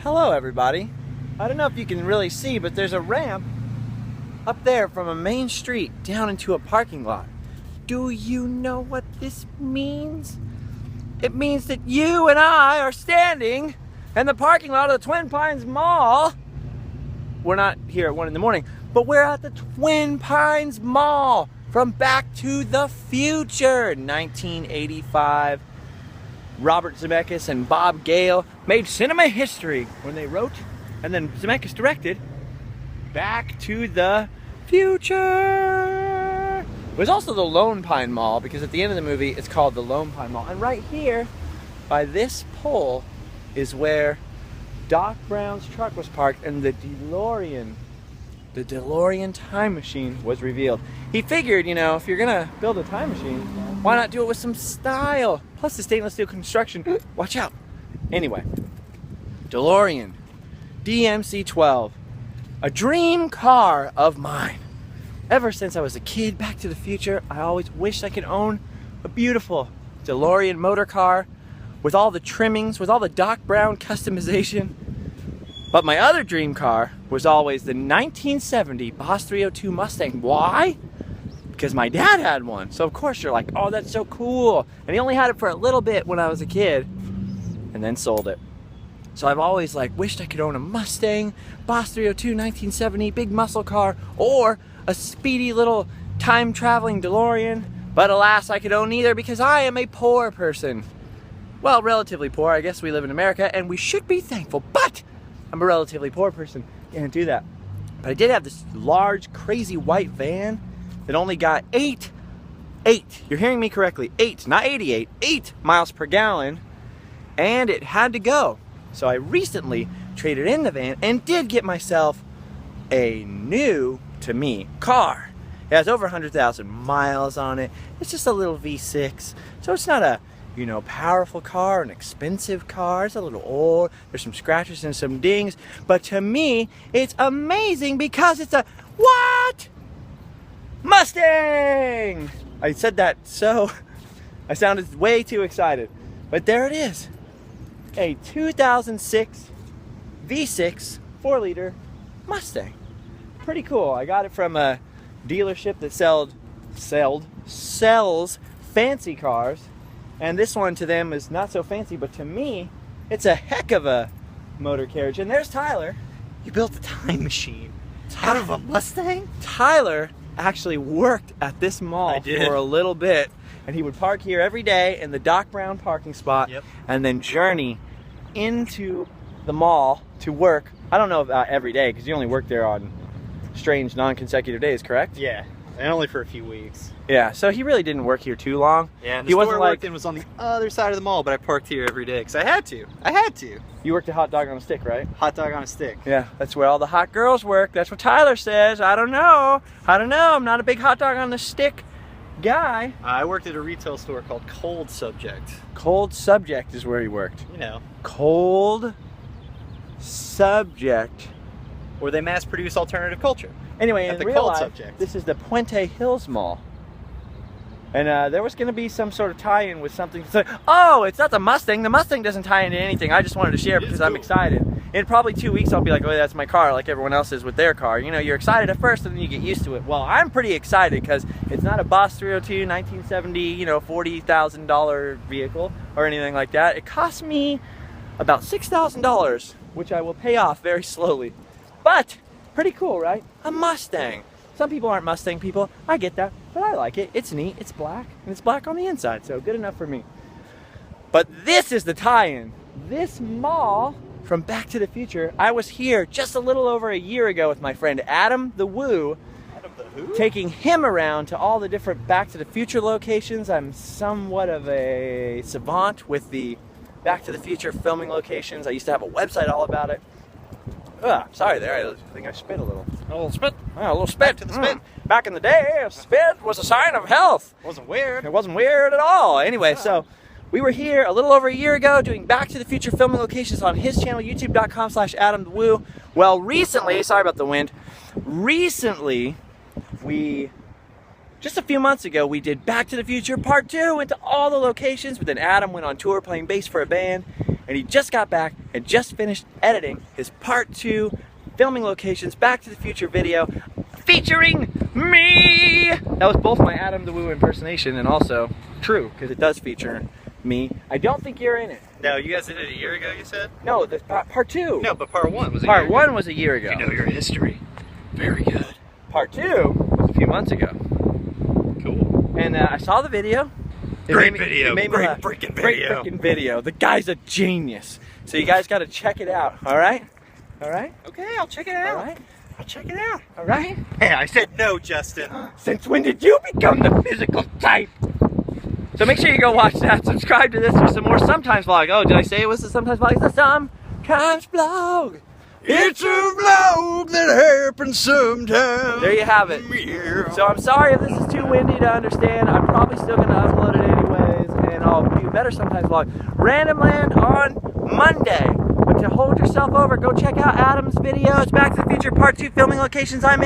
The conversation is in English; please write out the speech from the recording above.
Hello everybody. I don't know if you can really see, but there's a ramp up there from a main street down into a parking lot. Do you know what this means? It means that you and I are standing in the parking lot of the Twin Pines Mall. We're not here at 1 in the morning, but we're at the Twin Pines Mall from Back to the Future, 1985. Robert Zemeckis and Bob Gale made cinema history when they wrote, and then Zemeckis directed, Back to the Future. It was also the Lone Pine Mall, because at the end of the movie it's called the Lone Pine Mall. And right here, by this pole, is where Doc Brown's truck was parked and the DeLorean time machine was revealed. He figured, you know, if you're gonna build a time machine, why not do it with some style? Plus the stainless steel construction. Watch out. Anyway, DeLorean, DMC-12, a dream car of mine. Ever since I was a kid, Back to the Future, I always wished I could own a beautiful DeLorean motor car with all the trimmings, with all the Doc Brown customization. But my other dream car was always the 1970 Boss 302 Mustang. Why? Because my dad had one. So of course you're like, oh, that's so cool. And he only had it for a little bit when I was a kid and then sold it. So I've always wished I could own a Mustang, Boss 302 1970, big muscle car, or a speedy little time-traveling DeLorean. But alas, I could own neither because I am a poor person. Well, relatively poor. I guess we live in America and we should be thankful. But I'm a relatively poor person. Can't do that. But I did have this large, crazy white van that only got 8, you're hearing me correctly, 8, not 88, 8 miles per gallon, and it had to go. So I recently traded in the van and did get myself a new, to me, car. It has over 100,000 miles on it. It's just a little V6, so it's not a, you know, powerful car, an expensive car. It's a little old. There's some scratches and some dings, but to me, it's amazing because it's a what? Mustang! I said that so I sounded way too excited, but there it is. A 2006 V6 4-liter Mustang. Pretty cool. I got it from a dealership that sells fancy cars. And this one to them is not so fancy, but to me, it's a heck of a motor carriage. And there's Tyler. You built a time machine out of a Mustang? Tyler actually worked at this mall for a little bit. And he would park here every day in the Doc Brown parking spot. Yep. And then journey into the mall to work. I don't know about every day, because you only work there on strange non-consecutive days, correct? Yeah, and only for a few weeks. Yeah, so he really didn't work here too long. Yeah, and he the store wasn't I worked in was on the other side of the mall, but I parked here every day because I had to. You worked a hot dog on a stick, right? Hot dog on a stick. Yeah, that's where all the hot girls work. That's what Tyler says. I don't know. I'm not a big hot dog on the stick guy. I worked at a retail store called Cold Subject. Cold Subject is where he worked. You know. Cold Subject. Where they mass produce alternative culture. Anyway, at in the real Cold life, Subject. This is the Puente Hills Mall. And there was going to be some sort of tie-in with something. So, oh, it's not the Mustang. The Mustang doesn't tie into anything. I just wanted to share because I'm excited. In probably 2 weeks, I'll be like, oh, that's my car, like everyone else is with their car. You know, you're excited at first, and then you get used to it. Well, I'm pretty excited because it's not a Boss 302 1970, you know, $40,000 vehicle or anything like that. It cost me about $6,000, which I will pay off very slowly. But pretty cool, right? A Mustang. Some people aren't Mustang people. I get that, but I like it. It's neat. It's black, and it's black on the inside, so good enough for me. But this is the tie-in. This mall from Back to the Future. I was here just a little over a year ago with my friend Adam the Woo. Adam the who? Taking him around to all the different Back to the Future locations. I'm somewhat of a savant with the Back to the Future filming locations. I used to have a website all about it. Sorry there, I think I spit a little. A little spit. A little spit. Back to the spit. Back in the day, spit was a sign of health. Wasn't weird. It wasn't weird at all. Anyway, so we were here a little over a year ago doing Back to the Future filming locations on his channel, youtube.com/AdamTheWoo. Well, recently, sorry about the wind, just a few months ago, we did Back to the Future Part 2, went to all the locations, but then Adam went on tour playing bass for a band, and he just got back and just finished editing his part 2 filming locations Back to the Future video featuring me. That was both my Adam the Woo impersonation and also true, because it does feature me. I don't think you're in it. No, you guys did it a year ago, you said? No, the part 2. No, but part 1 was a Part year ago. 1 was a year ago. You know your history. Very good. Part 2 was a few months ago. Cool. And I saw the video. Great video. Great freaking video. freaking video. The guy's a genius. So you guys got to check it out. All right? All right? Okay, I'll check it out. All right? I'll check it out. All right? Hey, I said no, Justin. Since when did you become the physical type? So make sure you go watch that. Subscribe to this for some more Sometimes Vlog. Oh, did I say it was the Sometimes Vlog? It's the Sometimes Vlog. It's a vlog that happens sometimes. There you have it. So I'm sorry if this is too windy to understand. I'm probably still going to upload it anyways, and I'll do a better Sometimes Vlog. Random Land on Monday. But to hold yourself over, go check out Adam's videos. Back to the Future Part 2 filming locations I'm in.